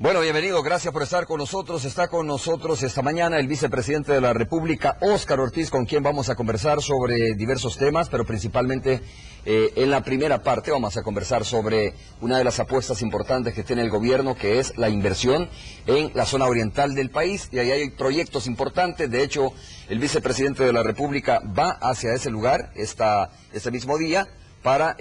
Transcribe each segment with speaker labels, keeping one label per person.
Speaker 1: Bueno, bienvenido, gracias por estar con nosotros. Está con nosotros esta mañana el vicepresidente de la República, Óscar Ortiz, con quien vamos a conversar sobre diversos temas, pero principalmente en la primera parte vamos a conversar sobre una de las apuestas importantes que tiene el gobierno, que es la inversión en la zona oriental del país, y ahí hay proyectos importantes. De hecho, el vicepresidente de la República va hacia ese lugar este mismo día para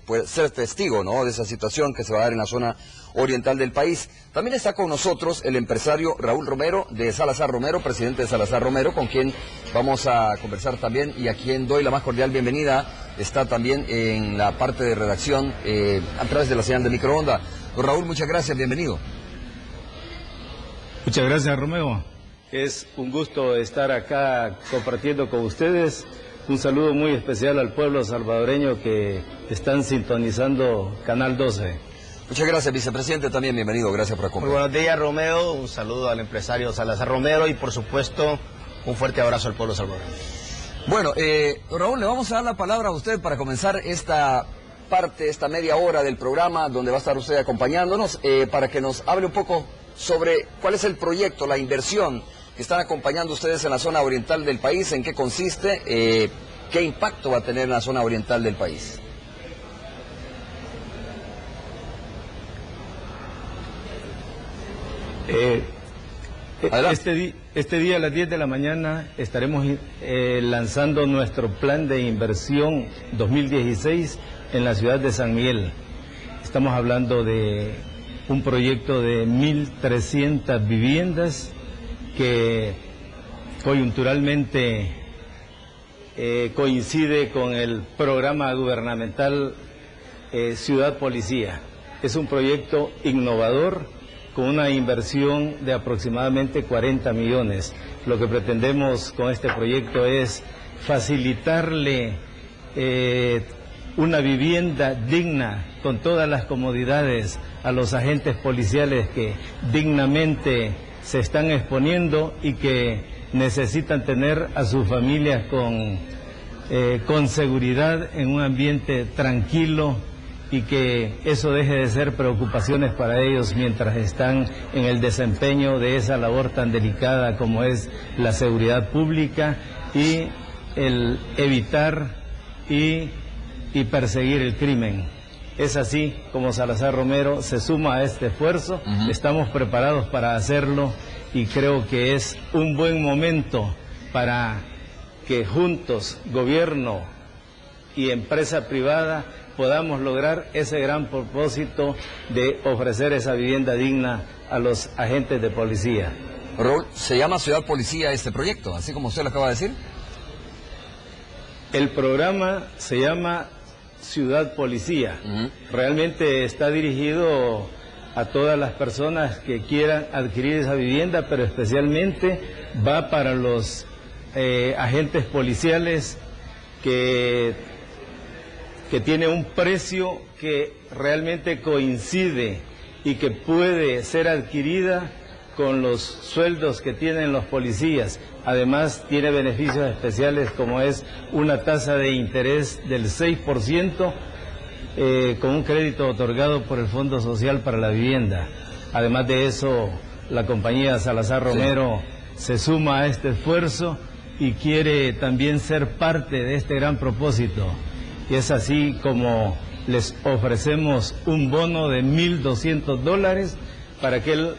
Speaker 1: pues, ser testigo, ¿no?, de esa situación que se va a dar en la zona oriental del país. También está con nosotros el empresario Raúl Romero, de Salazar Romero, presidente de Salazar Romero, con quien vamos a conversar también y a quien doy la más cordial bienvenida. Está también en la parte de redacción a través de la señal de microonda. Don Raúl, muchas gracias, bienvenido.
Speaker 2: Muchas gracias, Romeo. Es un gusto estar acá compartiendo con ustedes. Un saludo muy especial al pueblo salvadoreño que están sintonizando Canal 12.
Speaker 1: Muchas gracias, vicepresidente, también bienvenido, gracias por acompañarnos.
Speaker 3: Muy buenos días, Romeo, un saludo al empresario Salazar Romero y por supuesto un fuerte abrazo al pueblo salvadoreño.
Speaker 1: Bueno, Raúl, le vamos a dar la palabra a usted para comenzar esta parte, esta media hora del programa donde va a estar usted acompañándonos, para que nos hable un poco sobre cuál es el proyecto, la inversión que están acompañando ustedes en la zona oriental del país, en qué consiste, qué impacto va a tener en la zona oriental del país.
Speaker 2: Este día a las 10 de la mañana estaremos lanzando nuestro plan de inversión 2016 en la ciudad de San Miguel. Estamos hablando de un proyecto de 1.300 viviendas que coyunturalmente coincide con el programa gubernamental Ciudad Policía. Es un proyecto innovador con una inversión de aproximadamente 40 millones. Lo que pretendemos con este proyecto es facilitarle una vivienda digna con todas las comodidades a los agentes policiales que dignamente se están exponiendo y que necesitan tener a sus familias con seguridad en un ambiente tranquilo, y que eso deje de ser preocupaciones para ellos mientras están en el desempeño de esa labor tan delicada como es la seguridad pública y el evitar y perseguir el crimen. Es así como Salazar Romero se suma a este esfuerzo. Estamos preparados para hacerlo y creo que es un buen momento para que juntos, gobierno y empresa privada, podamos lograr ese gran propósito de ofrecer esa vivienda digna a los agentes de policía.
Speaker 1: Raúl, ¿se llama Ciudad Policía este proyecto, así como usted lo acaba de decir?
Speaker 2: El programa se llama Ciudad Policía. Realmente está dirigido a todas las personas que quieran adquirir esa vivienda, pero especialmente va para los agentes policiales que tiene un precio que realmente coincide y que puede ser adquirida con los sueldos que tienen los policías. Además tiene beneficios especiales como es una tasa de interés del 6% con un crédito otorgado por el Fondo Social para la Vivienda. Además de eso, la compañía Salazar Romero se suma a este esfuerzo y quiere también ser parte de este gran propósito. Y es así como les ofrecemos un bono de $1.200 para aquel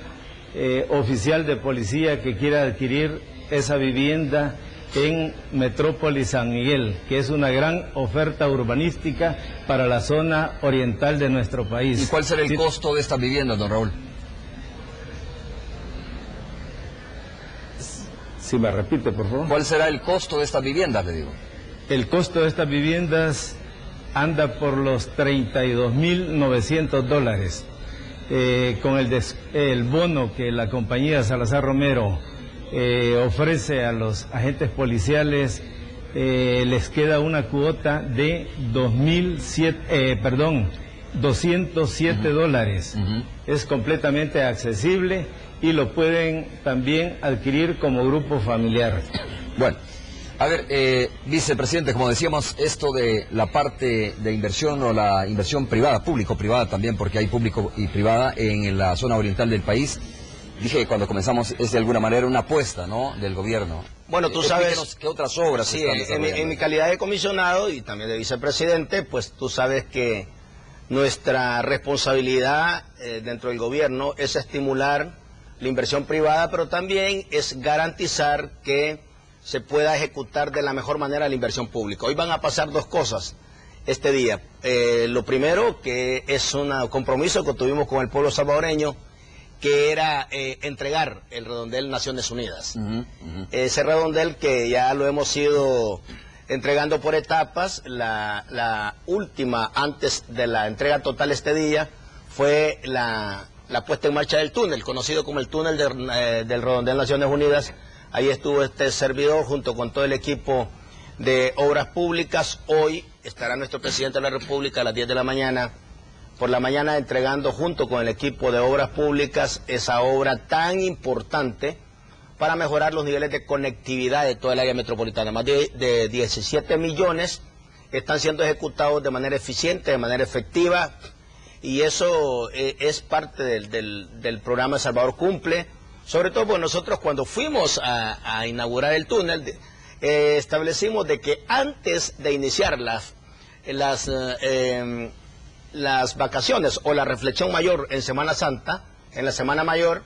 Speaker 2: oficial de policía que quiera adquirir esa vivienda en Metrópolis San Miguel, que es una gran oferta urbanística para la zona oriental de nuestro país.
Speaker 1: ¿Y cuál será el costo de estas viviendas, don Raúl?
Speaker 2: Si me repite, por favor.
Speaker 1: ¿Cuál será el costo de estas viviendas, le digo?
Speaker 2: El costo de estas viviendas anda por los $32.900. Con el bono que la compañía Salazar Romero ofrece a los agentes policiales, les queda una cuota de $207. Es completamente accesible y lo pueden también adquirir como grupo familiar.
Speaker 1: Bueno, A ver, vicepresidente, como decíamos, esto de la parte de inversión o la inversión privada, público-privada también, porque hay público y privada en la zona oriental del país, dije que cuando comenzamos es de alguna manera una apuesta, ¿no?, del gobierno.
Speaker 3: Bueno, tú sabes...
Speaker 1: ¿Qué otras obras
Speaker 3: sí,
Speaker 1: están desarrollando?
Speaker 3: En mi calidad de comisionado y también de vicepresidente, pues tú sabes que nuestra responsabilidad dentro del gobierno es estimular la inversión privada, pero también es garantizar que se pueda ejecutar de la mejor manera la inversión pública. Hoy van a pasar dos cosas este día. Lo primero, que es un compromiso que tuvimos con el pueblo salvadoreño, que era entregar el redondel Naciones Unidas. Ese redondel que ya lo hemos ido entregando por etapas. La última, antes de la entrega total este día, fue la puesta en marcha del túnel, conocido como el túnel del redondel Naciones Unidas. Ahí estuvo este servidor junto con todo el equipo de Obras Públicas. Hoy estará nuestro presidente de la República a las 10 de la mañana, por la mañana, entregando junto con el equipo de Obras Públicas esa obra tan importante para mejorar los niveles de conectividad de toda el área metropolitana. Más de 17 millones están siendo ejecutados de manera eficiente, de manera efectiva, y eso es parte del programa Salvador Cumple. Sobre todo, pues nosotros cuando fuimos a inaugurar el túnel, establecimos de que antes de iniciar las vacaciones o la reflexión mayor en Semana Santa, en la Semana Mayor,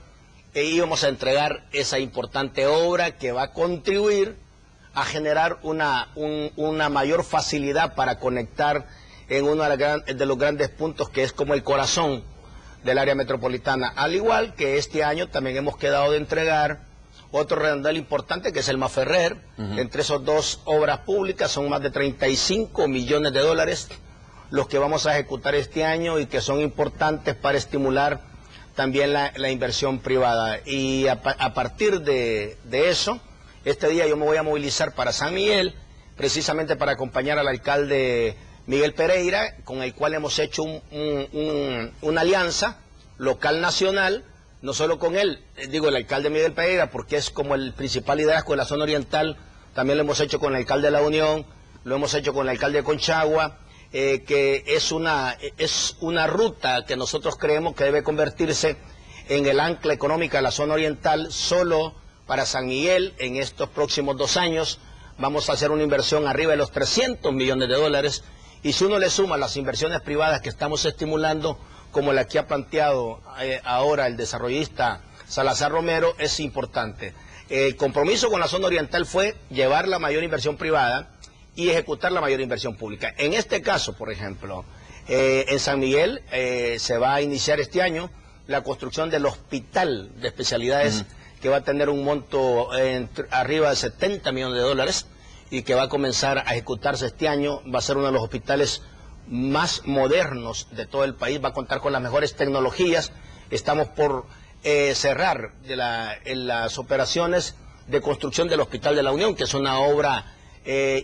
Speaker 3: íbamos a entregar esa importante obra que va a contribuir a generar una mayor facilidad para conectar en uno de los grandes puntos que es como el corazón del área metropolitana. Al igual que este año también hemos quedado de entregar otro redondel importante que es el Maferrer. Entre esas dos obras públicas son más de 35 millones de dólares los que vamos a ejecutar este año y que son importantes para estimular también la inversión privada. Y a partir de eso, este día yo me voy a movilizar para San Miguel, precisamente para acompañar al alcalde Miguel Pereira, con el cual hemos hecho una alianza local nacional, no solo con él, digo el alcalde Miguel Pereira, porque es como el principal liderazgo de la zona oriental. También lo hemos hecho con el alcalde de La Unión, lo hemos hecho con el alcalde de Conchagua, que es una ruta que nosotros creemos que debe convertirse en el ancla económica de la zona oriental. Solo para San Miguel, en estos próximos 2 años, vamos a hacer una inversión arriba de los 300 millones de dólares, y si uno le suma las inversiones privadas que estamos estimulando, como la que ha planteado ahora el desarrollista Salazar Romero, es importante. El compromiso con la zona oriental fue llevar la mayor inversión privada y ejecutar la mayor inversión pública. En este caso, por ejemplo, en San Miguel se va a iniciar este año la construcción del hospital de especialidades que va a tener un monto arriba de 70 millones de dólares y que va a comenzar a ejecutarse este año. Va a ser uno de los hospitales más modernos de todo el país, va a contar con las mejores tecnologías. Estamos por cerrar las operaciones de construcción del Hospital de La Unión, que es una obra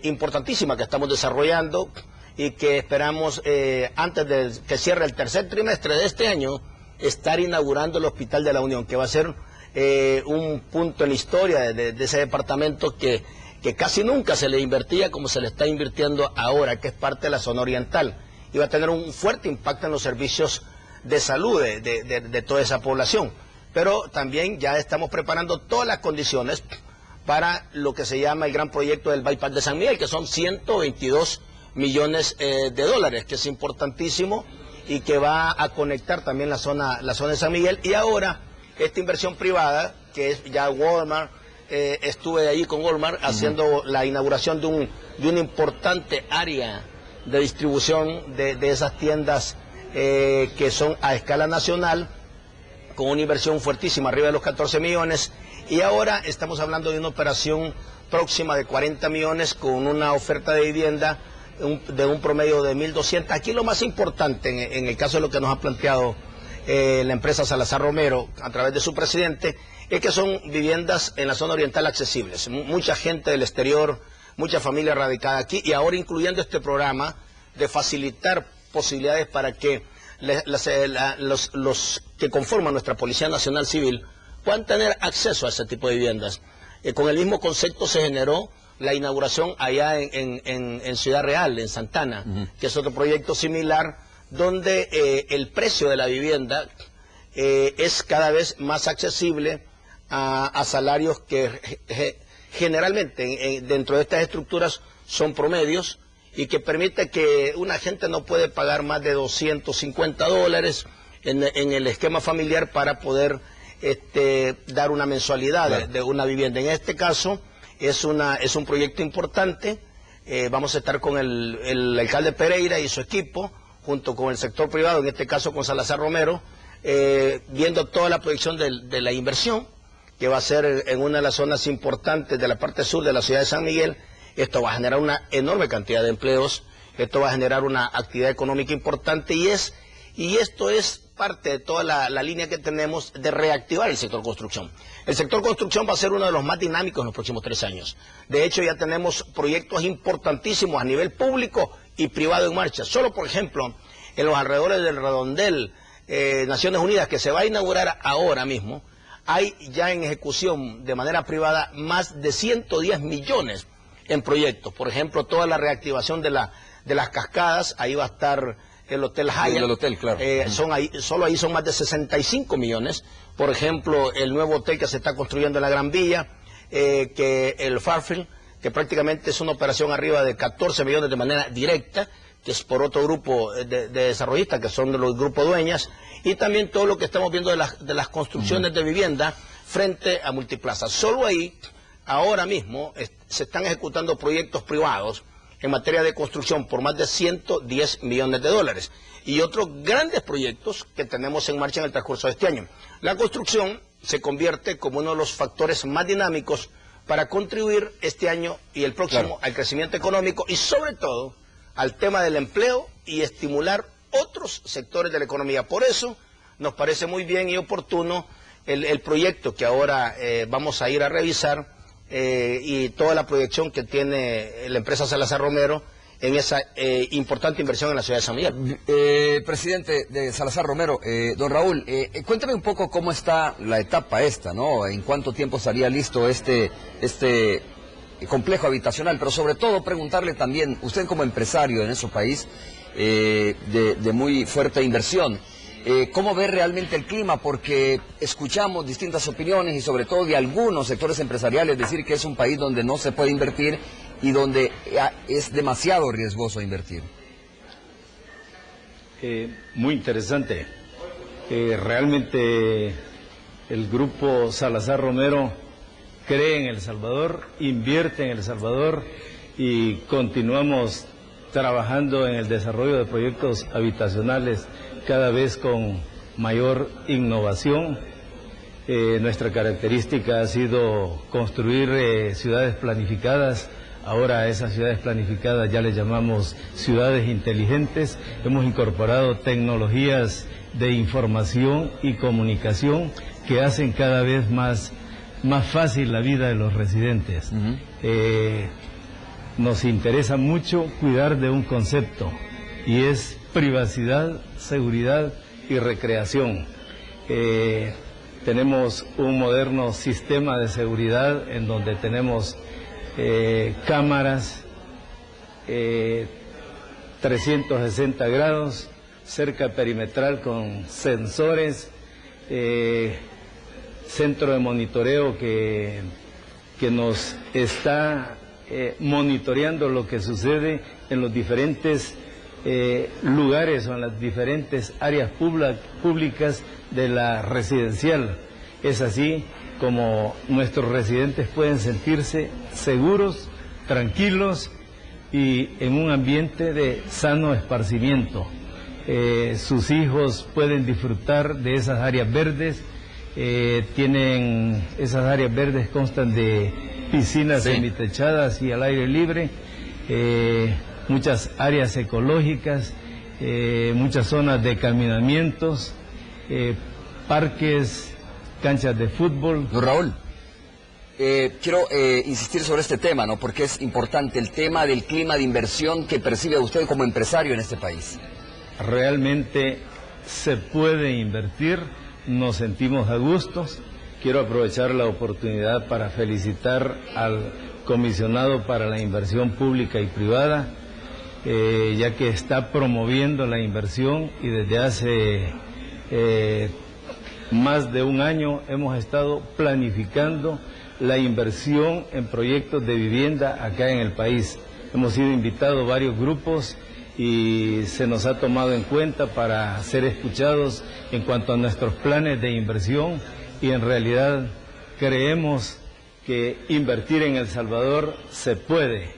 Speaker 3: importantísima que estamos desarrollando y que esperamos antes de que cierre el tercer trimestre de este año estar inaugurando el Hospital de La Unión, que va a ser un punto en la historia de ese departamento que casi nunca se le invertía como se le está invirtiendo ahora, que es parte de la zona oriental, y va a tener un fuerte impacto en los servicios de salud de toda esa población. Pero también ya estamos preparando todas las condiciones para lo que se llama el gran proyecto del Bypass de San Miguel, que son 122 millones de dólares, que es importantísimo y que va a conectar también la zona de San Miguel. Y ahora esta inversión privada, que es ya Walmart, estuve ahí con Walmart haciendo la inauguración de una importante área de distribución de esas tiendas que son a escala nacional, con una inversión fuertísima, arriba de los 14 millones, y ahora estamos hablando de una operación próxima de 40 millones con una oferta de vivienda de un promedio de 1.200. Aquí lo más importante, en el caso de lo que nos ha planteado la empresa Salazar Romero a través de su presidente, es que son viviendas en la zona oriental accesibles. Mucha gente del exterior, mucha familia radicada aquí, y ahora incluyendo este programa de facilitar posibilidades para que los que conforman nuestra Policía Nacional Civil puedan tener acceso a ese tipo de viviendas. Con el mismo concepto se generó la inauguración allá en Ciudad Real, en Santana, que es otro proyecto similar, donde el precio de la vivienda es cada vez más accesible a salarios que generalmente dentro de estas estructuras son promedios y que permite que una gente no puede pagar más de $250 en el esquema familiar para poder dar una mensualidad de una vivienda. En este caso es un proyecto importante. Vamos a estar con el alcalde Pereira y su equipo, junto con el sector privado, en este caso con Salazar Romero, viendo toda la proyección de la inversión, que va a ser en una de las zonas importantes de la parte sur de la ciudad de San Miguel. Esto va a generar una enorme cantidad de empleos, esto va a generar una actividad económica importante y esto es parte de toda la línea que tenemos de reactivar el sector construcción. El sector construcción va a ser uno de los más dinámicos en los próximos 3 años. De hecho, ya tenemos proyectos importantísimos a nivel público y privado en marcha. Solo, por ejemplo, en los alrededores del redondel Naciones Unidas, que se va a inaugurar ahora mismo, hay ya en ejecución de manera privada más de 110 millones en proyectos. Por ejemplo, toda la reactivación de las cascadas, ahí va a estar el Hotel Hyatt.
Speaker 1: El hotel, claro.
Speaker 3: Solo ahí son más de 65 millones. Por ejemplo, el nuevo hotel que se está construyendo en la Gran Vía, que el Fairfield, que prácticamente es una operación arriba de 14 millones de manera directa, que es por otro grupo de desarrollistas, que son de los grupos dueñas, y también todo lo que estamos viendo de las construcciones de vivienda frente a Multiplaza. Solo ahí, ahora mismo, se están ejecutando proyectos privados en materia de construcción por más de 110 millones de dólares. Y otros grandes proyectos que tenemos en marcha en el transcurso de este año. La construcción se convierte como uno de los factores más dinámicos para contribuir este año y el próximo al crecimiento económico y sobre todo al tema del empleo y estimular otros sectores de la economía. Por eso nos parece muy bien y oportuno el proyecto que ahora vamos a ir a revisar y toda la proyección que tiene la empresa Salazar Romero en esa importante inversión en la ciudad de San Miguel.
Speaker 1: Presidente de Salazar Romero, don Raúl, cuéntame un poco cómo está la etapa esta, ¿no? ¿En cuánto tiempo estaría listo este complejo habitacional? Pero sobre todo preguntarle también, usted como empresario en ese país de muy fuerte inversión, ¿cómo ve realmente el clima? Porque escuchamos distintas opiniones y sobre todo de algunos sectores empresariales decir que es un país donde no se puede invertir y donde es demasiado riesgoso invertir.
Speaker 2: Muy interesante. Realmente el grupo Salazar Romero cree en El Salvador, invierte en El Salvador y continuamos trabajando en el desarrollo de proyectos habitacionales cada vez con mayor innovación. Nuestra característica ha sido construir ciudades planificadas. Ahora a esas ciudades planificadas ya les llamamos ciudades inteligentes. Hemos incorporado tecnologías de información y comunicación que hacen cada vez más fácil la vida de los residentes. Nos interesa mucho cuidar de un concepto y es privacidad, seguridad y recreación. Tenemos un moderno sistema de seguridad en donde tenemos cámaras 360 grados, cerca perimetral con sensores, centro de monitoreo que nos está monitoreando lo que sucede en los diferentes lugares o en las diferentes áreas públicas de la residencial. Es así como nuestros residentes pueden sentirse seguros, tranquilos y en un ambiente de sano esparcimiento. Sus hijos pueden disfrutar de esas áreas verdes. Esas áreas verdes constan de piscinas semitechadas y al aire libre, muchas áreas ecológicas, muchas zonas de caminamientos, parques, canchas de fútbol.
Speaker 1: Don Raúl, quiero insistir sobre este tema, ¿no? Porque es importante el tema del clima de inversión que percibe usted como empresario en este país.
Speaker 2: Realmente se puede invertir, nos sentimos a gustos. Quiero aprovechar la oportunidad para felicitar al comisionado para la inversión pública y privada, ya que está promoviendo la inversión, y desde hace más de un año hemos estado planificando la inversión en proyectos de vivienda acá en el país. Hemos sido invitados varios grupos y se nos ha tomado en cuenta para ser escuchados en cuanto a nuestros planes de inversión, y en realidad creemos que invertir en El Salvador se puede.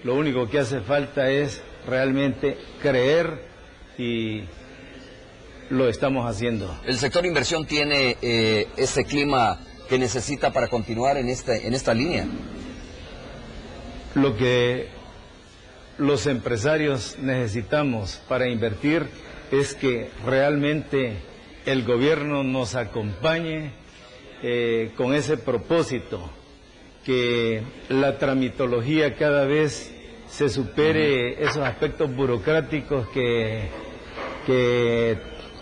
Speaker 2: Lo único que hace falta es realmente creer, y lo estamos haciendo.
Speaker 1: ¿El sector inversión tiene ese clima que necesita para continuar en esta línea?
Speaker 2: Lo que los empresarios necesitamos para invertir es que realmente el gobierno nos acompañe con ese propósito, que la tramitología cada vez se supere esos aspectos burocráticos que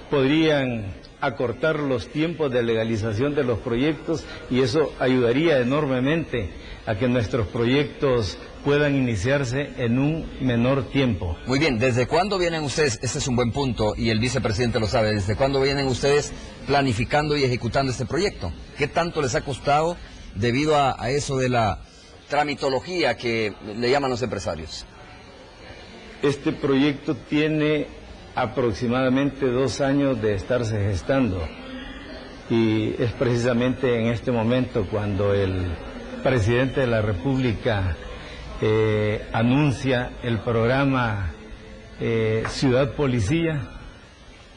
Speaker 2: podrían acortar los tiempos de legalización de los proyectos, y eso ayudaría enormemente a que nuestros proyectos puedan iniciarse en un menor tiempo.
Speaker 1: Muy bien, ¿desde cuándo vienen ustedes? Este es un buen punto y el vicepresidente lo sabe. ¿Desde cuándo vienen ustedes planificando y ejecutando este proyecto? ¿Qué tanto les ha costado debido a eso de la tramitología que le llaman los empresarios?
Speaker 2: Este proyecto tiene aproximadamente 2 años de estarse gestando, y es precisamente en este momento cuando el presidente de la República anuncia el programa Ciudad Policía.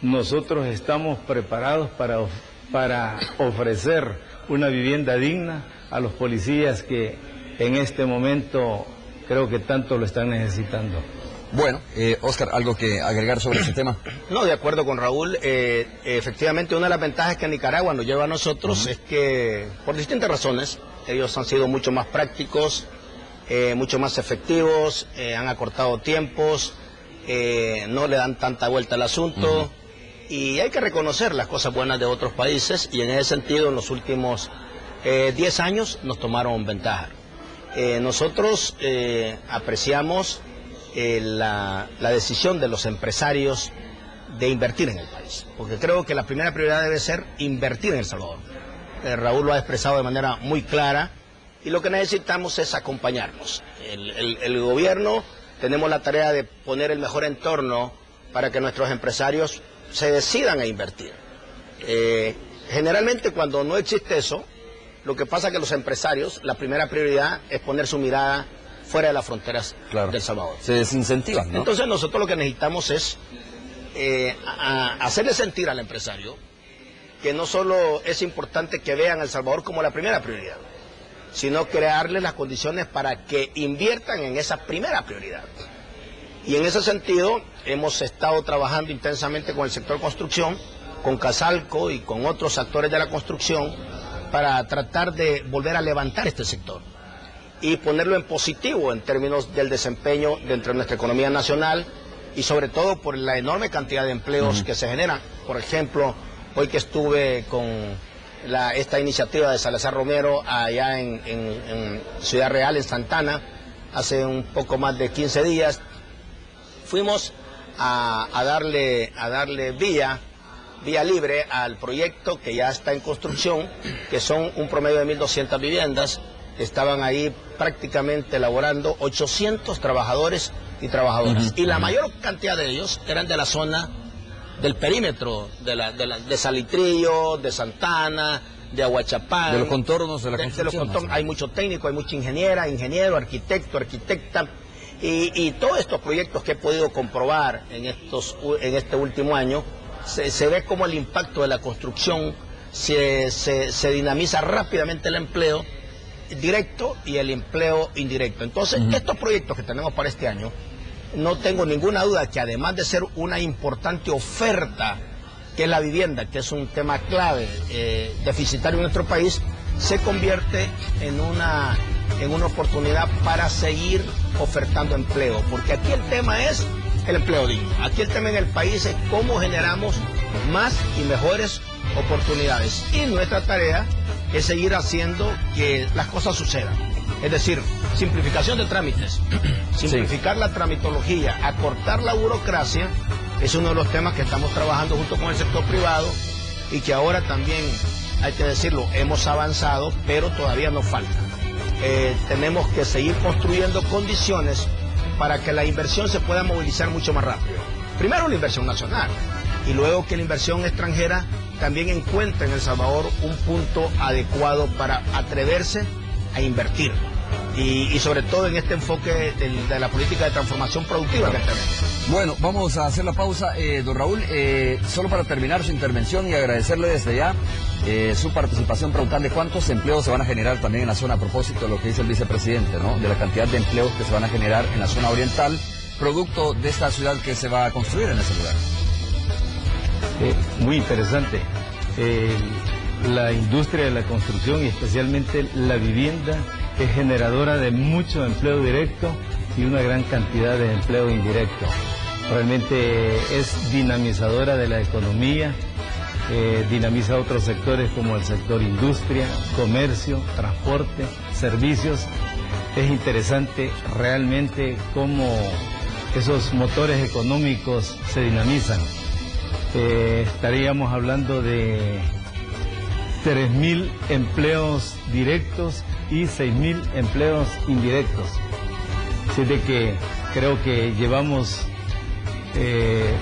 Speaker 2: Nosotros estamos preparados para ofrecer una vivienda digna a los policías que en este momento creo que tanto lo están necesitando.
Speaker 1: Bueno, Óscar, ¿algo que agregar sobre ese tema?
Speaker 3: No, de acuerdo con Raúl. Efectivamente, una de las ventajas que Nicaragua nos lleva a nosotros es que, por distintas razones, ellos han sido mucho más prácticos, mucho más efectivos, han acortado tiempos, no le dan tanta vuelta al asunto, y hay que reconocer las cosas buenas de otros países, y en ese sentido en los últimos 10 años nos tomaron ventaja. Nosotros apreciamos la decisión de los empresarios de invertir en el país, porque creo que la primera prioridad debe ser invertir en El Salvador. Raúl lo ha expresado de manera muy clara, y lo que necesitamos es acompañarnos. El gobierno tenemos la tarea de poner el mejor entorno para que nuestros empresarios se decidan a invertir. Generalmente cuando no existe eso, lo que pasa es que los empresarios, la primera prioridad es poner su mirada fuera de las fronteras de El Salvador.
Speaker 1: Se desincentivan, ¿no?
Speaker 3: Entonces nosotros lo que necesitamos es hacerle sentir al empresario que no solo es importante que vean a El Salvador como la primera prioridad, sino crearles las condiciones para que inviertan en esa primera prioridad. Y en ese sentido hemos estado trabajando intensamente con el sector construcción, con Casalco y con otros actores de la construcción, para tratar de volver a levantar este sector y ponerlo en positivo en términos del desempeño dentro de nuestra economía nacional, y sobre todo por la enorme cantidad de empleos que se generan. Por ejemplo, hoy que estuve con esta iniciativa de Salazar Romero allá en Ciudad Real, en Santana, hace un poco más de 15 días, fuimos a darle vía libre al proyecto que ya está en construcción, que son un promedio de 1.200 viviendas. Estaban ahí prácticamente elaborando 800 trabajadores y trabajadoras, y la mayor cantidad de ellos eran de la zona del perímetro de Salitrillo, de Santana, de Aguachapán,
Speaker 1: de los contornos de la construcción.
Speaker 3: Hay mucho técnico, hay mucha ingeniero, arquitecto, arquitecta, y todos estos proyectos que he podido comprobar en este último año, se ve como el impacto de la construcción se dinamiza rápidamente el empleo directo y el empleo indirecto. Entonces, estos proyectos que tenemos para este año, no tengo ninguna duda que además de ser una importante oferta, que es la vivienda, que es un tema clave, deficitario en nuestro país, se convierte en una oportunidad para seguir ofertando empleo, porque aquí el tema es el empleo digno. Aquí el tema en el país es cómo generamos más y mejores oportunidades, y nuestra tarea es seguir haciendo que las cosas sucedan. Es decir, simplificación de trámites, simplificar la tramitología, acortar la burocracia, es uno de los temas que estamos trabajando junto con el sector privado y que ahora también, hay que decirlo, hemos avanzado, pero todavía nos falta. Tenemos que seguir construyendo condiciones para que la inversión se pueda movilizar mucho más rápido. Primero la inversión nacional y luego que la inversión extranjera también encuentre en El Salvador un punto adecuado para atreverse a invertir y sobre todo en este enfoque de la política de transformación productiva que tenemos.
Speaker 1: Bueno, vamos a hacer la pausa. Don Raúl, solo para terminar su intervención y agradecerle desde ya su participación, preguntarle cuántos empleos se van a generar también en la zona, a propósito de lo que dice el vicepresidente, ¿no? De la cantidad de empleos que se van a generar en la zona oriental, producto de esta ciudad que se va a construir en ese lugar.
Speaker 2: Muy interesante. La industria de la construcción y especialmente la vivienda es generadora de mucho empleo directo y una gran cantidad de empleo indirecto. Realmente es dinamizadora de la economía, dinamiza otros sectores como el sector industria, comercio, transporte, servicios. Es interesante realmente cómo esos motores económicos se dinamizan. Estaríamos hablando de 3.000 empleos directos y 6.000 empleos indirectos. Así de que creo que llevamos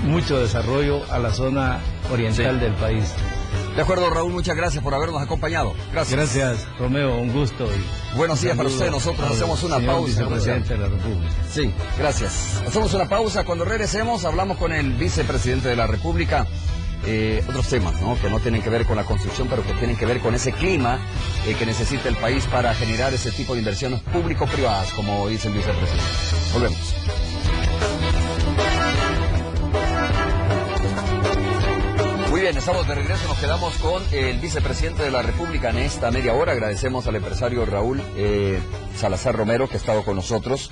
Speaker 2: mucho desarrollo a la zona oriental del país.
Speaker 1: De acuerdo, Raúl, muchas gracias por habernos acompañado. Gracias.
Speaker 2: Gracias, Romeo, un gusto.
Speaker 1: Buenos días para usted. Nosotros hacemos una pausa.
Speaker 2: Vicepresidente de la República.
Speaker 1: Sí, gracias. Hacemos una pausa. Cuando regresemos hablamos con el vicepresidente de la República. Otros temas, ¿no? Que no tienen que ver con la construcción, pero que tienen que ver con ese clima que necesita el país para generar ese tipo de inversiones público-privadas, como dice el vicepresidente. Volvemos. Muy bien, estamos de regreso, nos quedamos con el vicepresidente de la República en esta media hora. Agradecemos al empresario Raúl Salazar Romero, que ha estado con nosotros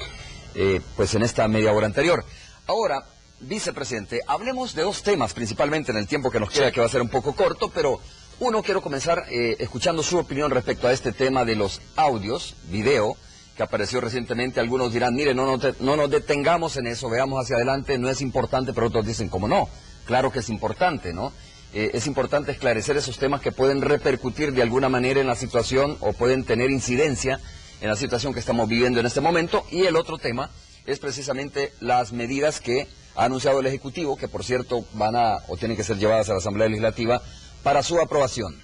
Speaker 1: pues en esta media hora anterior. Ahora, vicepresidente, hablemos de dos temas principalmente en el tiempo que nos queda, que va a ser un poco corto, pero uno, quiero comenzar escuchando su opinión respecto a este tema de los audios, video, que apareció recientemente. Algunos dirán, mire, no nos detengamos en eso, veamos hacia adelante, no es importante, pero otros dicen, ¿cómo no? Claro que es importante, ¿no? Es importante esclarecer esos temas que pueden repercutir de alguna manera en la situación o pueden tener incidencia en la situación que estamos viviendo en este momento. Y el otro tema es precisamente las medidas que ha anunciado el Ejecutivo, que por cierto van a o tienen que ser llevadas a la Asamblea Legislativa para su aprobación.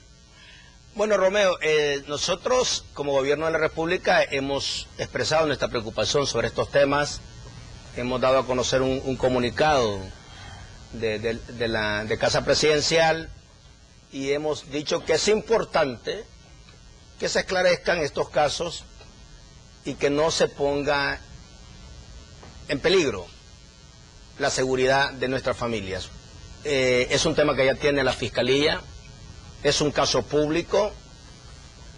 Speaker 3: Bueno, Romeo, nosotros como Gobierno de la República hemos expresado nuestra preocupación sobre estos temas, hemos dado a conocer un comunicado de Casa Presidencial y hemos dicho que es importante que se esclarezcan estos casos y que no se ponga en peligro la seguridad de nuestras familias. Es un tema que ya tiene la Fiscalía, es un caso público,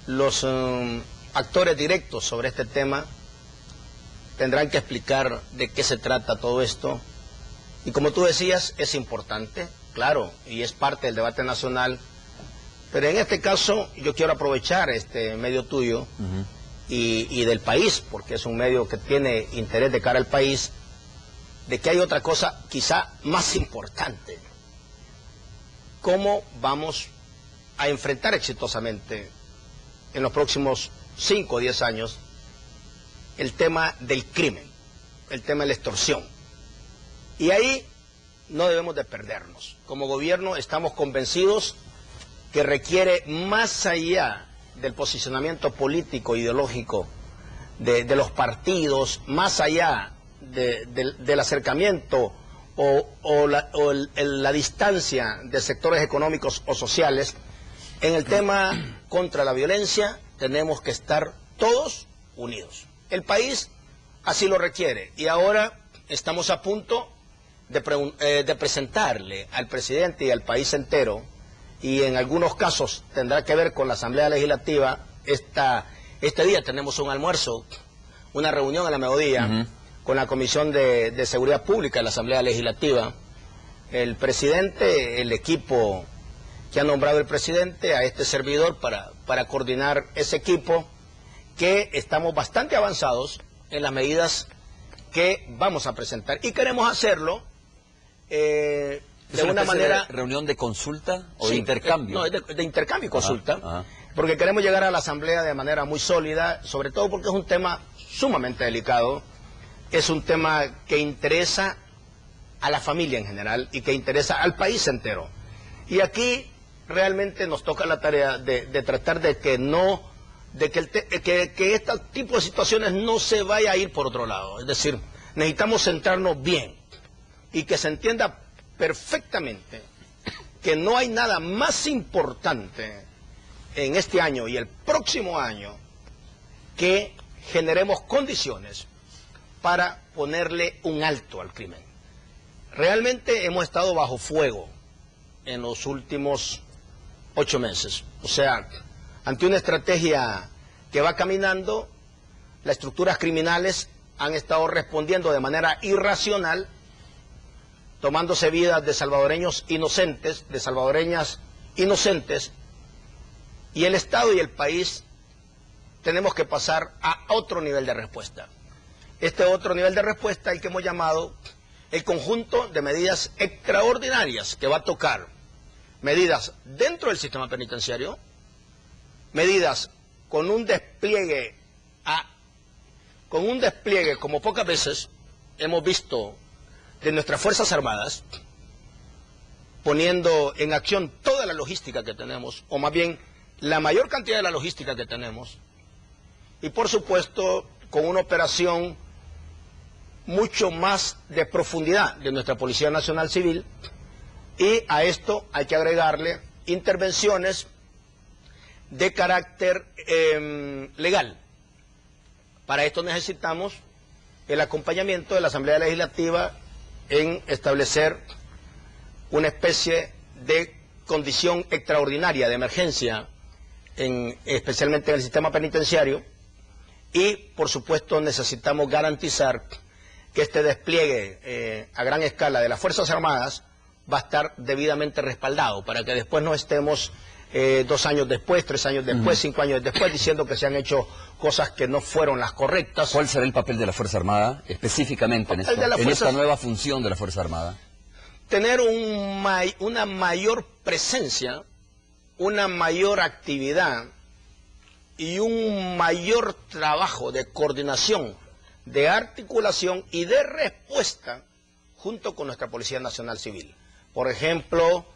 Speaker 3: los actores directos sobre este tema tendrán que explicar de qué se trata todo esto, y como tú decías, es importante, claro, y es parte del debate nacional, pero en este caso yo quiero aprovechar este medio tuyo y del país, porque es un medio que tiene interés de cara al país, de que hay otra cosa quizá más importante. ¿Cómo vamos a enfrentar exitosamente en los próximos 5 o 10 años el tema del crimen, el tema de la extorsión? Y ahí no debemos de perdernos. Como gobierno estamos convencidos que requiere, más allá del posicionamiento político, ideológico de los partidos, más allá del acercamiento o la distancia de sectores económicos o sociales, en el tema contra la violencia tenemos que estar todos unidos. El país así lo requiere y ahora estamos a punto de presentarle al presidente y al país entero, y en algunos casos tendrá que ver con la Asamblea Legislativa. Este día tenemos un almuerzo, una reunión a la mediodía con la Comisión de Seguridad Pública de la Asamblea Legislativa. El presidente, el equipo que ha nombrado el presidente, a este servidor para coordinar ese equipo, que estamos bastante avanzados en las medidas que vamos a presentar. Y queremos hacerlo de una manera...
Speaker 1: ¿Reunión de consulta o
Speaker 3: sí,
Speaker 1: de intercambio?
Speaker 3: No, es de intercambio y consulta.
Speaker 1: Ajá.
Speaker 3: Porque queremos llegar a la Asamblea de manera muy sólida, sobre todo porque es un tema sumamente delicado, es un tema que interesa a la familia en general y que interesa al país entero. Y aquí realmente nos toca la tarea de tratar de que no, que este tipo de situaciones no se vaya a ir por otro lado. Es decir, necesitamos centrarnos bien y que se entienda perfectamente que no hay nada más importante en este año y el próximo año que generemos condiciones para ponerle un alto al crimen. Realmente hemos estado bajo fuego en los últimos 8 meses. O sea, ante una estrategia que va caminando, las estructuras criminales han estado respondiendo de manera irracional, tomándose vidas de salvadoreños inocentes, de salvadoreñas inocentes, y el Estado y el país tenemos que pasar a otro nivel de respuesta. Este otro nivel de respuesta es el que hemos llamado el conjunto de medidas extraordinarias que va a tocar medidas dentro del sistema penitenciario, medidas con un despliegue como pocas veces hemos visto de nuestras Fuerzas Armadas, poniendo en acción toda la logística que tenemos, o más bien la mayor cantidad de la logística que tenemos, y por supuesto con una operación mucho más de profundidad de nuestra Policía Nacional Civil, y a esto hay que agregarle intervenciones de carácter legal. Para esto necesitamos el acompañamiento de la Asamblea Legislativa en establecer una especie de condición extraordinaria de emergencia, especialmente en el sistema penitenciario, y por supuesto necesitamos garantizar que este despliegue a gran escala de las Fuerzas Armadas va a estar debidamente respaldado, para que después no estemos 2 años después, 3 años después, 5 años después, diciendo que se han hecho cosas que no fueron las correctas.
Speaker 1: ¿Cuál será el papel de la Fuerza Armada específicamente en esta nueva función de la Fuerza Armada?
Speaker 3: Tener una mayor presencia, una mayor actividad y un mayor trabajo de coordinación, de articulación y de respuesta junto con nuestra Policía Nacional Civil. Por ejemplo,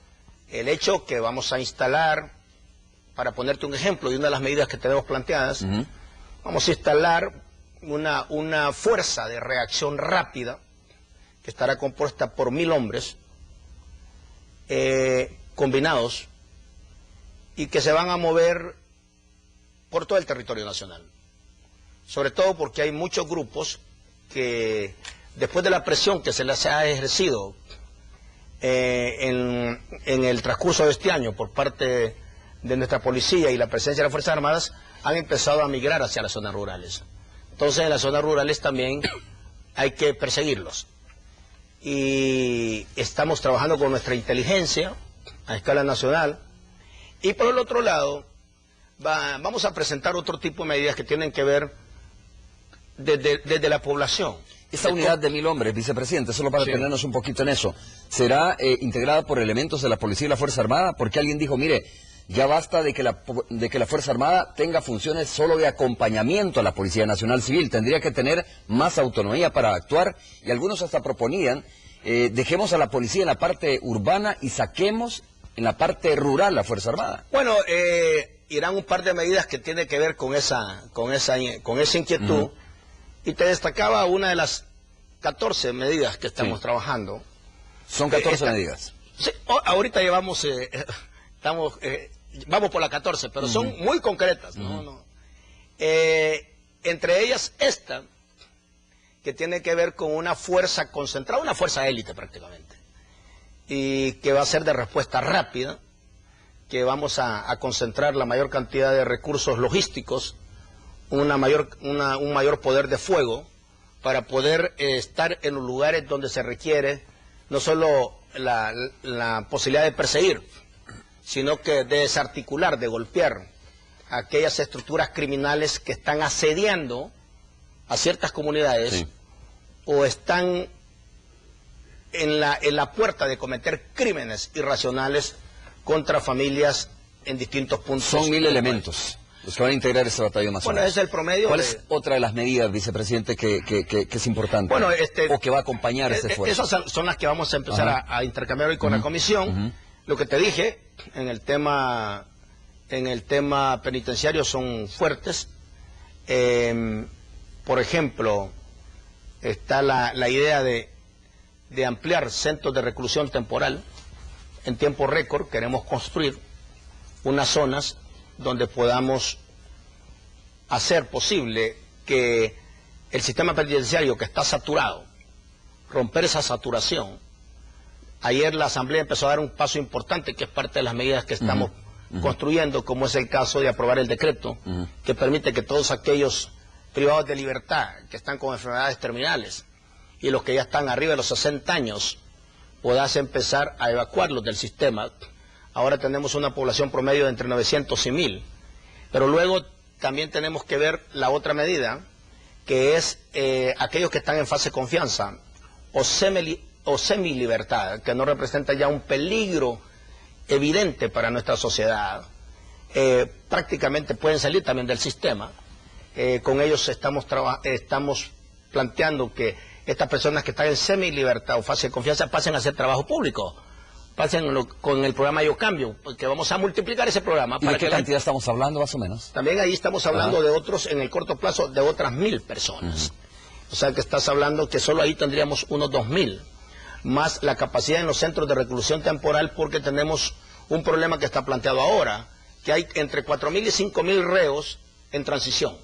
Speaker 3: el hecho que vamos a instalar, para ponerte un ejemplo de una de las medidas que tenemos planteadas, vamos a instalar una fuerza de reacción rápida que estará compuesta por 1000 hombres combinados y que se van a mover por todo el territorio nacional. Sobre todo porque hay muchos grupos que, después de la presión que se les ha ejercido en el transcurso de este año por parte de nuestra policía y la presencia de las Fuerzas Armadas, han empezado a migrar hacia las zonas rurales. Entonces, en las zonas rurales también hay que perseguirlos. Y estamos trabajando con nuestra inteligencia a escala nacional. Y por el otro lado, vamos a presentar otro tipo de medidas que tienen que ver desde la población.
Speaker 1: Esta unidad de 1000 hombres, vicepresidente, solo para tenernos un poquito en eso, ¿será integrada por elementos de la Policía y la Fuerza Armada? Porque alguien dijo, mire, ya basta de que la Fuerza Armada tenga funciones solo de acompañamiento a la Policía Nacional Civil, tendría que tener más autonomía para actuar, y algunos hasta proponían, dejemos a la policía en la parte urbana y saquemos en la parte rural la Fuerza Armada.
Speaker 3: Bueno, irán un par de medidas que tienen que ver con esa inquietud, y te destacaba una de las 14 medidas que estamos trabajando.
Speaker 1: Son 14 medidas.
Speaker 3: Sí, ahorita llevamos, vamos por la 14, pero son muy concretas. Entre ellas esta, que tiene que ver con una fuerza concentrada, una fuerza élite prácticamente, y que va a ser de respuesta rápida, que vamos a concentrar la mayor cantidad de recursos logísticos, un mayor poder de fuego, para poder estar en los lugares donde se requiere no solo la posibilidad de perseguir, sino que de desarticular, de golpear aquellas estructuras criminales que están asediando a ciertas comunidades, sí, o están en la puerta de cometer crímenes irracionales contra familias en distintos puntos.
Speaker 1: Son 1000 elementos los que van a integrar ese batallón nacional.
Speaker 3: Bueno, ese es el promedio.
Speaker 1: ¿Cuál es otra de las medidas, vicepresidente, que es importante?
Speaker 3: Bueno,
Speaker 1: o que va a acompañar este esfuerzo.
Speaker 3: Esas son las que vamos a empezar a intercambiar hoy con la comisión. Lo que te dije en el tema penitenciario son fuertes. Por ejemplo, está la idea de ampliar centros de reclusión temporal. En tiempo récord queremos construir unas zonas donde podamos hacer posible que el sistema penitenciario, que está saturado, romper esa saturación. Ayer la Asamblea empezó a dar un paso importante, que es parte de las medidas que estamos construyendo, como es el caso de aprobar el decreto que permite que todos aquellos privados de libertad que están con enfermedades terminales y los que ya están arriba de los 60 años, puedas empezar a evacuarlos del sistema. Ahora tenemos una población promedio de entre 900 y 1000. Pero luego también tenemos que ver la otra medida, que es aquellos que están en fase de confianza o semi-libertad, que no representa ya un peligro evidente para nuestra sociedad. Prácticamente pueden salir también del sistema. Con ellos estamos planteando que estas personas que están en semi-libertad o fase de confianza pasen a hacer trabajo público. Pasen con el programa Yo Cambio, porque vamos a multiplicar ese programa.
Speaker 1: ¿Y de qué cantidad estamos hablando, más o menos?
Speaker 3: También ahí estamos hablando de otros, en el corto plazo, de otras 1000 personas. O sea que estás hablando que solo ahí tendríamos unos 2000, más la capacidad en los centros de reclusión temporal, porque tenemos un problema que está planteado ahora, que hay entre 4000 y 5000 reos en transición,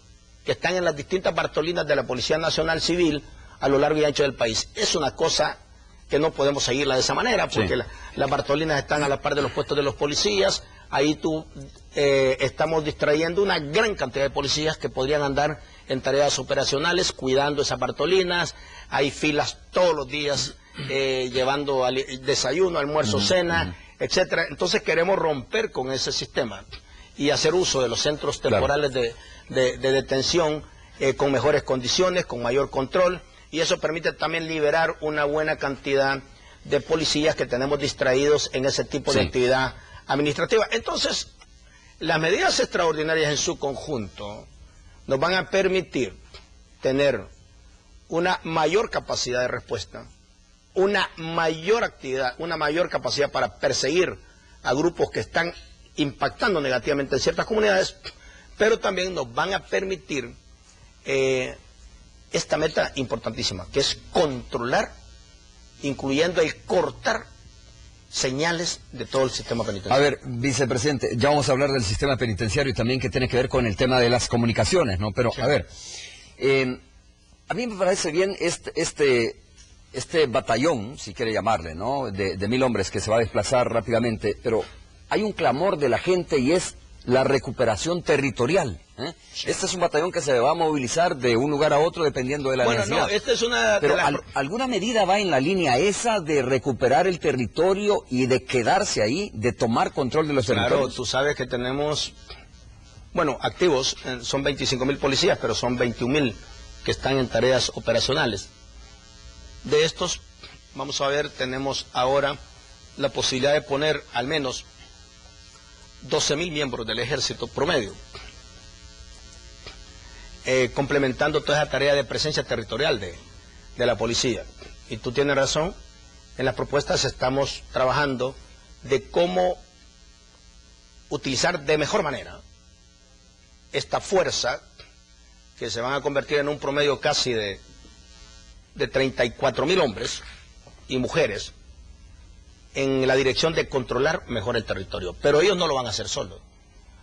Speaker 3: que están en las distintas bartolinas de la Policía Nacional Civil a lo largo y ancho del país. Es una cosa que no podemos seguirla de esa manera, porque las bartolinas están a la par de los puestos de los policías. Ahí estamos distrayendo una gran cantidad de policías que podrían andar en tareas operacionales, cuidando esas bartolinas. Hay filas todos los días, llevando desayuno, almuerzo, cena, etcétera. Entonces queremos romper con ese sistema y hacer uso de los centros temporales de detención con mejores condiciones, con mayor control. Y eso permite también liberar una buena cantidad de policías que tenemos distraídos en ese tipo de actividad administrativa. Entonces, las medidas extraordinarias en su conjunto nos van a permitir tener una mayor capacidad de respuesta, una mayor actividad, una mayor capacidad para perseguir a grupos que están impactando negativamente en ciertas comunidades, pero también nos van a permitir esta meta importantísima, que es controlar, incluyendo el cortar señales de todo el sistema penitenciario.
Speaker 1: A ver, vicepresidente, ya vamos a hablar del sistema penitenciario y también que tiene que ver con el tema de las comunicaciones, ¿no? Pero, a ver, a mí me parece bien este batallón, si quiere llamarle, ¿no? De 1000 hombres que se va a desplazar rápidamente, pero hay un clamor de la gente y es la recuperación territorial. Este es un batallón que se va a movilizar de un lugar a otro dependiendo de la necesidad.
Speaker 3: No, esta es una...
Speaker 1: Pero ¿alguna medida va en la línea esa de recuperar el territorio y de quedarse ahí, de tomar control de los territorios?
Speaker 3: Claro, tú sabes que tenemos, activos, son 25.000 policías, pero son 21.000 que están en tareas operacionales. De estos, vamos a ver, tenemos ahora la posibilidad de poner al menos 12.000 miembros del ejército promedio, complementando toda esa tarea de presencia territorial de la policía. Y tú tienes razón, en las propuestas estamos trabajando de cómo utilizar de mejor manera esta fuerza, que se van a convertir en un promedio casi de 34.000 hombres y mujeres, en la dirección de controlar mejor el territorio. Pero ellos no lo van a hacer solos.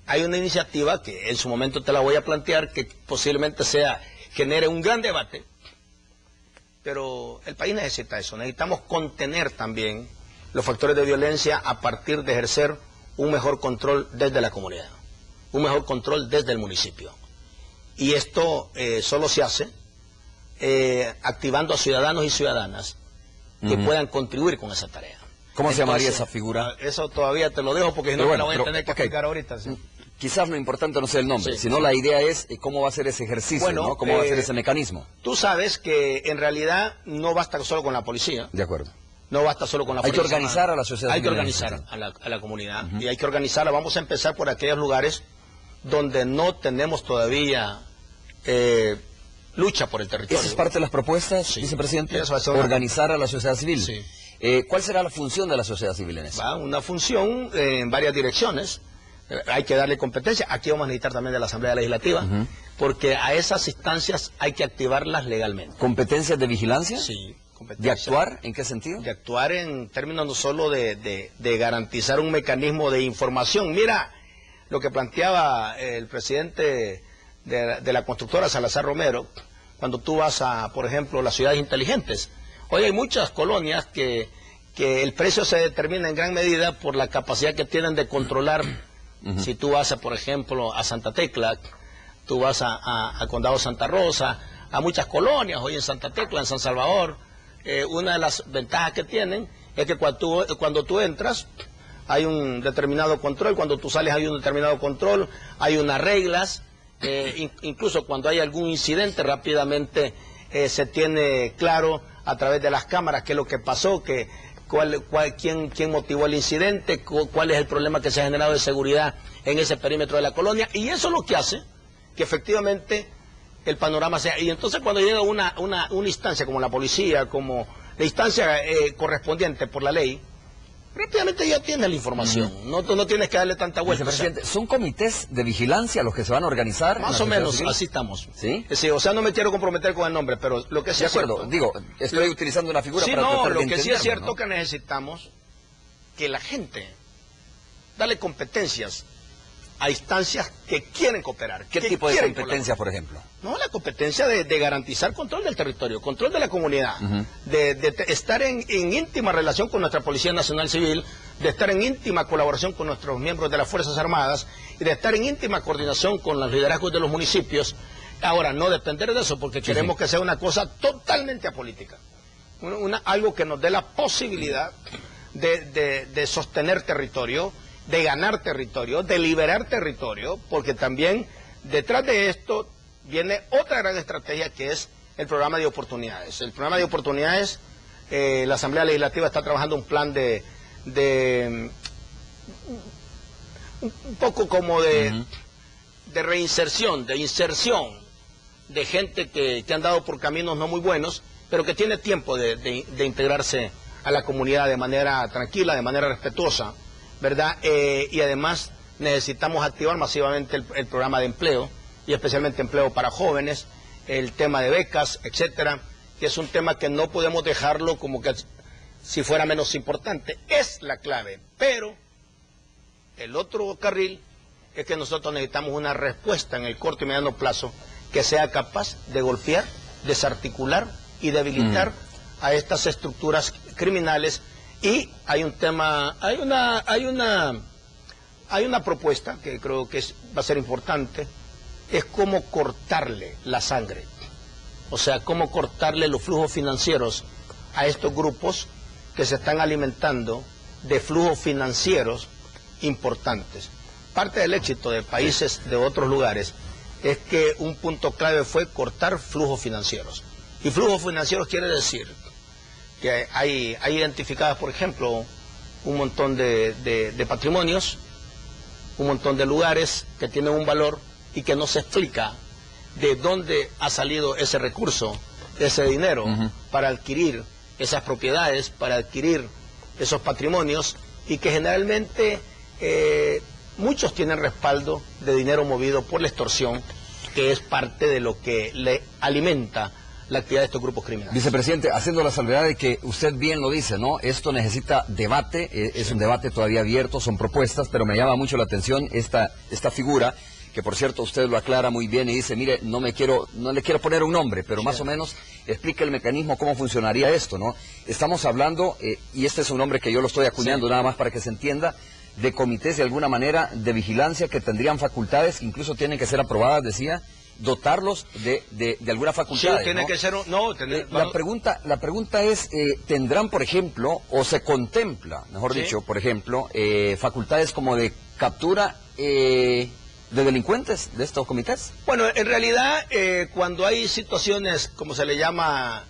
Speaker 3: Hay una iniciativa que en su momento te la voy a plantear, que posiblemente genere un gran debate, pero el país necesita eso. Necesitamos contener también los factores de violencia a partir de ejercer un mejor control desde la comunidad, un mejor control desde el municipio. Y esto solo se hace activando a ciudadanos y ciudadanas que puedan contribuir con esa tarea.
Speaker 1: ¿Cómo se llamaría esa figura?
Speaker 3: Eso todavía te lo dejo porque si no me la voy a tener que explicar ahorita. ¿Sí?
Speaker 1: quizás lo importante no sea el nombre,
Speaker 3: Sí.
Speaker 1: sino la idea es cómo va a ser ese ejercicio,
Speaker 3: Bueno,
Speaker 1: ¿no? Cómo va a ser ese mecanismo.
Speaker 3: Tú sabes que en realidad no basta solo con la policía,
Speaker 1: De acuerdo.
Speaker 3: no basta solo con la
Speaker 1: Hay que
Speaker 3: Fuerza
Speaker 1: organizar
Speaker 3: Armada.
Speaker 1: a la sociedad
Speaker 3: Hay que
Speaker 1: civil en
Speaker 3: organizar
Speaker 1: ese
Speaker 3: a la comunidad y hay que organizarla. Vamos a empezar por aquellos lugares donde no tenemos todavía lucha por el territorio.
Speaker 1: ¿Esa es parte de las propuestas,
Speaker 3: Sí.
Speaker 1: vicepresidente?
Speaker 3: Eso va a ser una-
Speaker 1: Organizar a la sociedad civil.
Speaker 3: Sí.
Speaker 1: ¿Cuál será la función de la sociedad civil en eso?
Speaker 3: Va una función en varias direcciones. Hay que darle competencia. Aquí vamos a necesitar también de la Asamblea Legislativa, porque a esas instancias hay que activarlas legalmente.
Speaker 1: ¿Competencias de vigilancia?
Speaker 3: Sí,
Speaker 1: ¿De
Speaker 3: competencia.
Speaker 1: actuar? ¿En qué sentido?
Speaker 3: De actuar en términos no solo de garantizar un mecanismo de información. Mira lo que planteaba el presidente de la constructora Salazar Romero, cuando tú vas a, por ejemplo, las ciudades inteligentes. Hoy hay muchas colonias que el precio se determina en gran medida por la capacidad que tienen de controlar. Si tú vas, por ejemplo, a Santa Tecla, tú vas a Condado Santa Rosa, a muchas colonias, hoy en Santa Tecla, en San Salvador, una de las ventajas que tienen es que cuando tú entras hay un determinado control, cuando tú sales hay un determinado control, hay unas reglas, incluso cuando hay algún incidente rápidamente se tiene claro a través de las cámaras qué es lo que pasó, quién motivó el incidente, cuál es el problema que se ha generado de seguridad en ese perímetro de la colonia, y eso es lo que hace que efectivamente el panorama sea. Y entonces cuando llega una instancia como la policía, como la instancia correspondiente por la ley, rápidamente ya tienes la información, no tienes que darle tanta vuelta.
Speaker 1: Vicepresidente, ¿son comités de vigilancia los que se van a organizar? en la
Speaker 3: Más o
Speaker 1: sociedad
Speaker 3: menos,
Speaker 1: civil?
Speaker 3: así estamos.
Speaker 1: ¿Sí?
Speaker 3: Sí, o sea, no me quiero comprometer con el nombre, pero lo que sí
Speaker 1: De
Speaker 3: es
Speaker 1: acuerdo,
Speaker 3: cierto.
Speaker 1: digo, estoy utilizando una figura
Speaker 3: Sí,
Speaker 1: para
Speaker 3: no,
Speaker 1: tratar
Speaker 3: lo
Speaker 1: de
Speaker 3: que sí es
Speaker 1: entenderlo,
Speaker 3: cierto
Speaker 1: ¿no?
Speaker 3: que necesitamos que la gente darle competencias a instancias que quieren cooperar.
Speaker 1: ¿Qué
Speaker 3: que
Speaker 1: tipo de
Speaker 3: quieren
Speaker 1: competencia, por ejemplo?
Speaker 3: No, la competencia de garantizar control del territorio, control de la comunidad, de estar en íntima relación con nuestra Policía Nacional Civil, de estar en íntima colaboración con nuestros miembros de las Fuerzas Armadas y de estar en íntima coordinación con los liderazgos de los municipios. Ahora, no depender de eso, porque queremos que sea una cosa totalmente apolítica. Algo que nos dé la posibilidad de sostener territorio, de ganar territorio, de liberar territorio, porque también detrás de esto viene otra gran estrategia que es el programa de oportunidades. El programa de oportunidades, la Asamblea Legislativa está trabajando un plan un poco como de reinserción, de inserción de gente que han dado por caminos no muy buenos, pero que tiene tiempo de integrarse a la comunidad de manera tranquila, de manera respetuosa, ¿verdad? Y además necesitamos activar masivamente el programa de empleo, y especialmente empleo para jóvenes, el tema de becas, etcétera, que es un tema que no podemos dejarlo como que si fuera menos importante. Es la clave, pero el otro carril es que nosotros necesitamos una respuesta en el corto y mediano plazo que sea capaz de golpear, desarticular y debilitar a estas estructuras criminales. Y hay un tema, hay una propuesta que creo que va a ser importante, es cómo cortarle la sangre, o sea, cómo cortarle los flujos financieros a estos grupos que se están alimentando de flujos financieros importantes. Parte del éxito de países de otros lugares es que un punto clave fue cortar flujos financieros. Y flujos financieros quiere decir que hay identificadas, por ejemplo, un montón de patrimonios, un montón de lugares que tienen un valor y que no se explica de dónde ha salido ese recurso, ese dinero, para adquirir esas propiedades, para adquirir esos patrimonios, y que generalmente muchos tienen respaldo de dinero movido por la extorsión, que es parte de lo que le alimenta la actividad de estos grupos criminales.
Speaker 1: Vicepresidente, haciendo la salvedad de que usted bien lo dice, ¿no? Esto necesita debate, es un debate todavía abierto, son propuestas, pero me llama mucho la atención esta figura, que por cierto usted lo aclara muy bien y dice, mire, no le quiero poner un nombre, pero más o menos explica el mecanismo, cómo funcionaría esto, ¿no? Estamos hablando, y este es un nombre que yo lo estoy acuñando nada más para que se entienda, de comités de alguna manera de vigilancia que tendrían facultades, que incluso tienen que ser aprobadas, decía, dotarlos de alguna facultad.
Speaker 3: Sí, tiene que ser
Speaker 1: la pregunta es, ¿tendrán, por ejemplo, o se contempla, mejor dicho, por ejemplo, facultades como de captura de delincuentes de estos comités?
Speaker 3: Bueno, en realidad, cuando hay situaciones, como se le llama,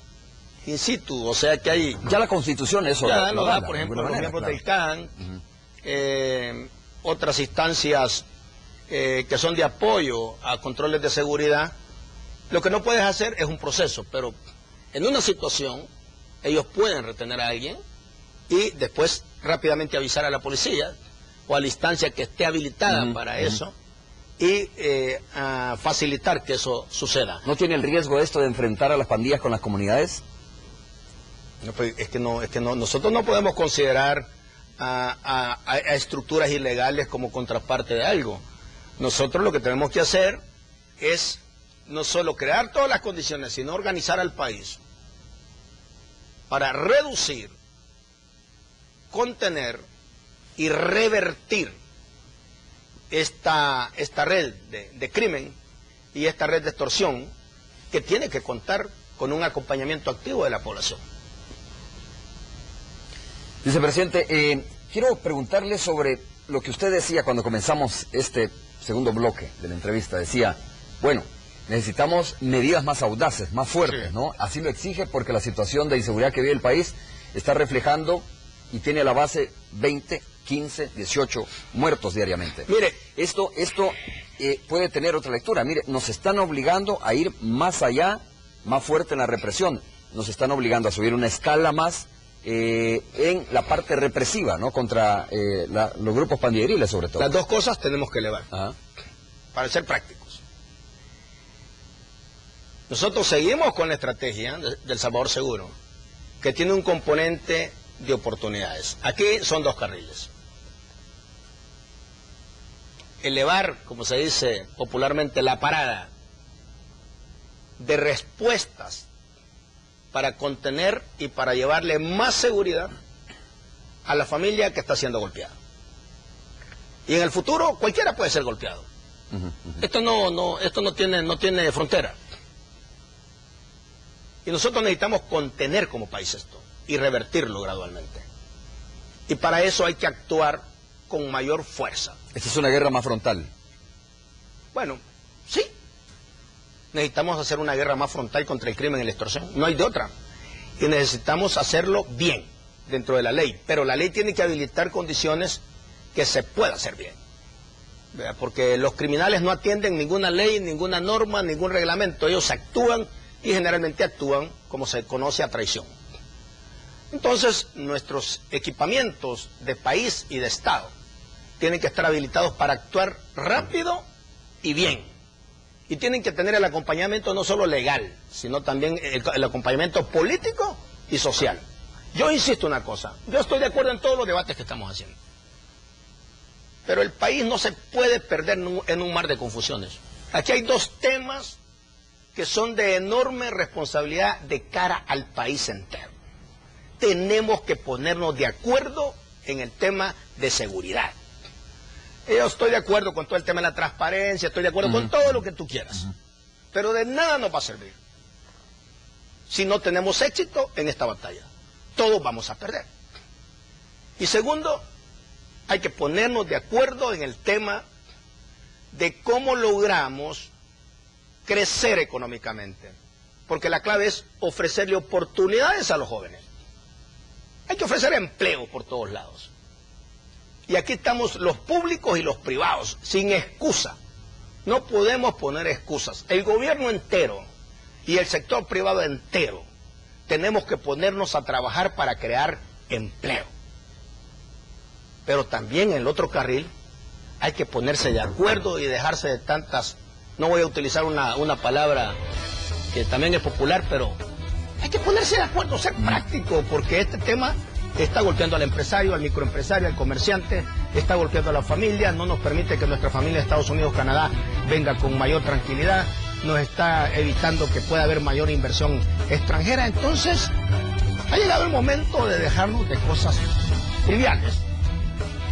Speaker 3: in situ, o sea que hay...
Speaker 1: Ya la Constitución eso
Speaker 3: Ya
Speaker 1: lo
Speaker 3: lo da,
Speaker 1: da,
Speaker 3: por
Speaker 1: de
Speaker 3: ejemplo,
Speaker 1: alguna
Speaker 3: los
Speaker 1: manera,
Speaker 3: miembros
Speaker 1: claro.
Speaker 3: del CAN, otras instancias que son de apoyo a controles de seguridad, lo que no puedes hacer es un proceso, pero en una situación ellos pueden retener a alguien y después rápidamente avisar a la policía o a la instancia que esté habilitada para eso y a facilitar que eso suceda.
Speaker 1: ¿No tiene el riesgo esto de enfrentar a las pandillas con las comunidades?
Speaker 3: No, pues, es que no, nosotros no podemos considerar a estructuras ilegales como contraparte de algo. Nosotros lo que tenemos que hacer es no solo crear todas las condiciones, sino organizar al país para reducir, contener y revertir esta red de crimen y esta red de extorsión que tiene que contar con un acompañamiento activo de la población.
Speaker 1: Vicepresidente, quiero preguntarle sobre lo que usted decía cuando comenzamos este segundo bloque de la entrevista. Decía, bueno, necesitamos medidas más audaces, más fuertes,
Speaker 3: sí,
Speaker 1: ¿no? Así lo exige porque la situación de inseguridad que vive el país está reflejando y tiene a la base 20, 15, 18 muertos diariamente.
Speaker 3: Mire,
Speaker 1: Esto puede tener otra lectura. Mire, nos están obligando a ir más allá, más fuerte en la represión. Nos están obligando a subir una escala más en la parte represiva, ¿no? Contra los grupos pandilleriles, sobre todo.
Speaker 3: las dos cosas tenemos que elevar,
Speaker 1: Ajá.
Speaker 3: para ser prácticos. Nosotros seguimos con la estrategia del Salvador Seguro, que tiene un componente de oportunidades. Aquí son dos carriles. Elevar, como se dice popularmente, la parada de respuestas para contener y para llevarle más seguridad a la familia que está siendo golpeada. Y en el futuro cualquiera puede ser golpeado. Esto no tiene frontera. Y nosotros necesitamos contener como país esto y revertirlo gradualmente. Y para eso hay que actuar con mayor fuerza.
Speaker 1: Esta es una guerra más frontal.
Speaker 3: Bueno, sí. Necesitamos hacer una guerra más frontal contra el crimen y la extorsión. No hay de otra. Y necesitamos hacerlo bien, dentro de la ley. Pero la ley tiene que habilitar condiciones que se pueda hacer bien. ¿Verdad? Porque los criminales no atienden ninguna ley, ninguna norma, ningún reglamento. Ellos actúan y generalmente actúan como se conoce a traición. Entonces, nuestros equipamientos de país y de Estado tienen que estar habilitados para actuar rápido y bien. Y tienen que tener el acompañamiento no solo legal, sino también el acompañamiento político y social. Yo insisto una cosa, yo estoy de acuerdo en todos los debates que estamos haciendo. Pero el país no se puede perder en un mar de confusiones. Aquí hay dos temas que son de enorme responsabilidad de cara al país entero. Tenemos que ponernos de acuerdo en el tema de seguridad. Yo estoy de acuerdo con todo el tema de la transparencia, estoy de acuerdo con todo lo que tú quieras. Pero de nada nos va a servir si no tenemos éxito en esta batalla. Todos vamos a perder. Y segundo, hay que ponernos de acuerdo en el tema de cómo logramos crecer económicamente. Porque la clave es ofrecerle oportunidades a los jóvenes. Hay que ofrecer empleo por todos lados. Y aquí estamos los públicos y los privados, sin excusa. No podemos poner excusas. El gobierno entero y el sector privado entero tenemos que ponernos a trabajar para crear empleo. Pero también en el otro carril hay que ponerse de acuerdo y dejarse de tantas... No voy a utilizar una palabra que también es popular, pero hay que ponerse de acuerdo, ser práctico, porque este tema está golpeando al empresario, al microempresario, al comerciante, está golpeando a la familia, no nos permite que nuestra familia de Estados Unidos, Canadá, venga con mayor tranquilidad, nos está evitando que pueda haber mayor inversión extranjera. Entonces, ha llegado el momento de dejarnos de cosas triviales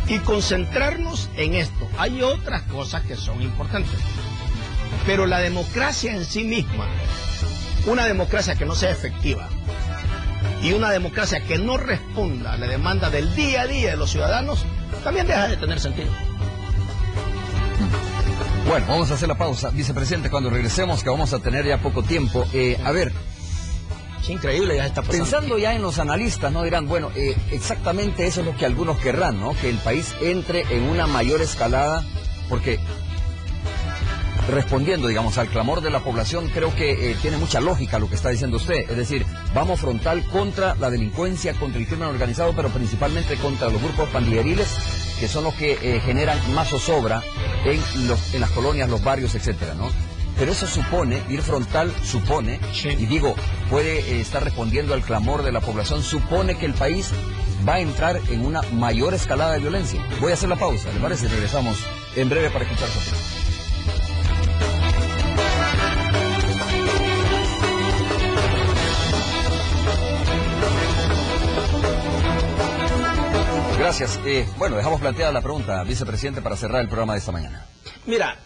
Speaker 3: y concentrarnos en esto. Hay otras cosas que son importantes, pero la democracia en sí misma, una democracia que no sea efectiva, y una democracia que no responda a la demanda del día a día de los ciudadanos, también deja de tener sentido.
Speaker 1: Bueno, vamos a hacer la pausa. Vicepresidente, cuando regresemos, que vamos a tener ya poco tiempo, a ver...
Speaker 3: Es increíble, ya está pasando.
Speaker 1: Pensando ya en los analistas, ¿no? Dirán, bueno, exactamente eso es lo que algunos querrán, ¿no? Que el país entre en una mayor escalada, porque respondiendo, digamos, al clamor de la población, creo que tiene mucha lógica lo que está diciendo usted. Es decir, vamos frontal contra la delincuencia, contra el crimen organizado, pero principalmente contra los grupos pandilleriles, que son los que generan más zozobra en las colonias, los barrios, etcétera, ¿no? Pero eso supone, ir frontal supone, sí, y digo, puede estar respondiendo al clamor de la población, supone que el país va a entrar en una mayor escalada de violencia. Voy a hacer la pausa, ¿le parece? Regresamos en breve para escuchar su opinión. Gracias. Bueno, dejamos planteada la pregunta, vicepresidente, para cerrar el programa de esta mañana.
Speaker 3: Mira,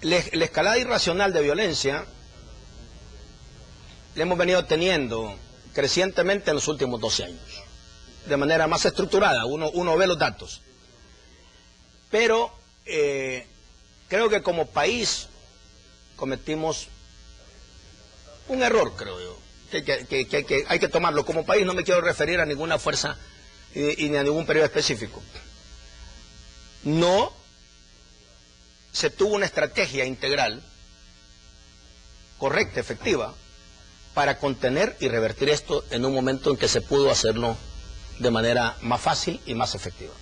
Speaker 3: la escalada irracional de violencia la hemos venido teniendo crecientemente en los últimos 12 años, de manera más estructurada, uno ve los datos. Pero creo que como país cometimos un error, creo yo, que hay que tomarlo. Como país no me quiero referir a ninguna fuerza y ni a ningún periodo específico. No se tuvo una estrategia integral, correcta, efectiva, para contener y revertir esto en un momento en que se pudo hacerlo de manera más fácil y más efectiva.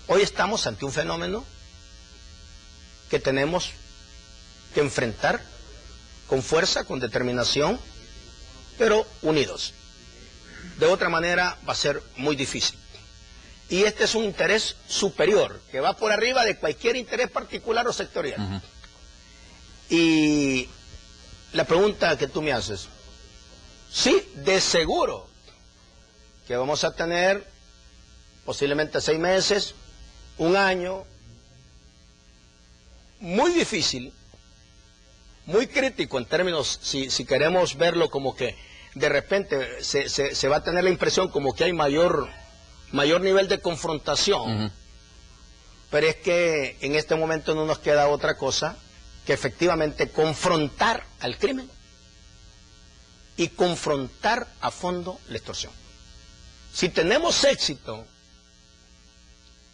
Speaker 3: Hoy estamos ante un fenómeno que tenemos que enfrentar con fuerza, con determinación, pero unidos. De otra manera va a ser muy difícil. Y este es un interés superior, que va por arriba de cualquier interés particular o sectorial. Uh-huh. Y la pregunta que tú me haces, sí, de seguro que vamos a tener posiblemente 6 meses, 1 año, muy difícil, muy crítico en términos, si queremos verlo como que de repente se va a tener la impresión como que hay mayor nivel de confrontación. Uh-huh. Pero es que en este momento no nos queda otra cosa que efectivamente confrontar al crimen y confrontar a fondo la extorsión. Si tenemos éxito,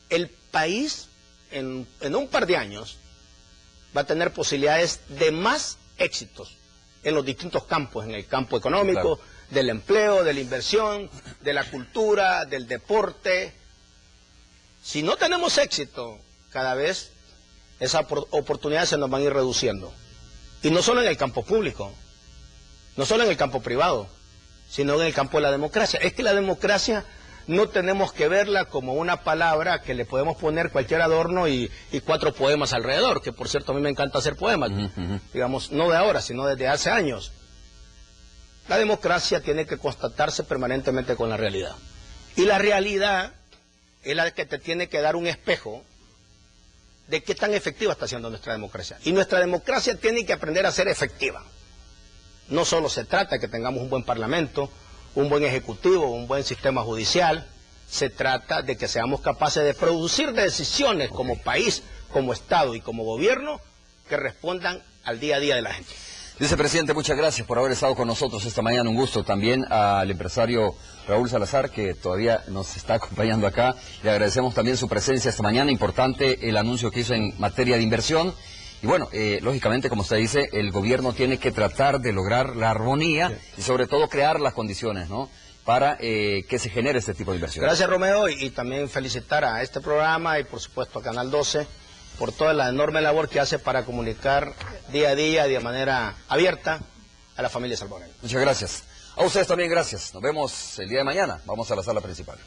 Speaker 3: el país en un par de años va a tener posibilidades de más éxitos en los distintos campos, en el campo económico, claro, del empleo, de la inversión, de la cultura, del deporte. Si no tenemos éxito, cada vez esas oportunidades se nos van a ir reduciendo. Y no solo en el campo público, no solo en el campo privado, sino en el campo de la democracia. Es que la democracia no tenemos que verla como una palabra que le podemos poner cualquier adorno y 4 poemas alrededor, que por cierto a mí me encanta hacer poemas, digamos, no de ahora, sino desde hace años. La democracia tiene que constatarse permanentemente con la realidad. Y la realidad es la que te tiene que dar un espejo de qué tan efectiva está siendo nuestra democracia. Y nuestra democracia tiene que aprender a ser efectiva. No solo se trata de que tengamos un buen parlamento, un buen ejecutivo, un buen sistema judicial, se trata de que seamos capaces de producir decisiones como país, como Estado y como gobierno que respondan al día a día de la gente.
Speaker 1: Vicepresidente, muchas gracias por haber estado con nosotros esta mañana. Un gusto también al empresario Raúl Salazar, que todavía nos está acompañando acá. Le agradecemos también su presencia esta mañana. Importante el anuncio que hizo en materia de inversión. Y bueno, lógicamente, como usted dice, el gobierno tiene que tratar de lograr la armonía, sí, y sobre todo crear las condiciones, ¿no?, para que se genere este tipo de inversión.
Speaker 3: Gracias, Romeo, y también felicitar a este programa y por supuesto a Canal 12 por toda la enorme labor que hace para comunicar día a día de manera abierta a la familia salvadoreña.
Speaker 1: Muchas gracias. A ustedes también gracias. Nos vemos el día de mañana. Vamos a la sala principal.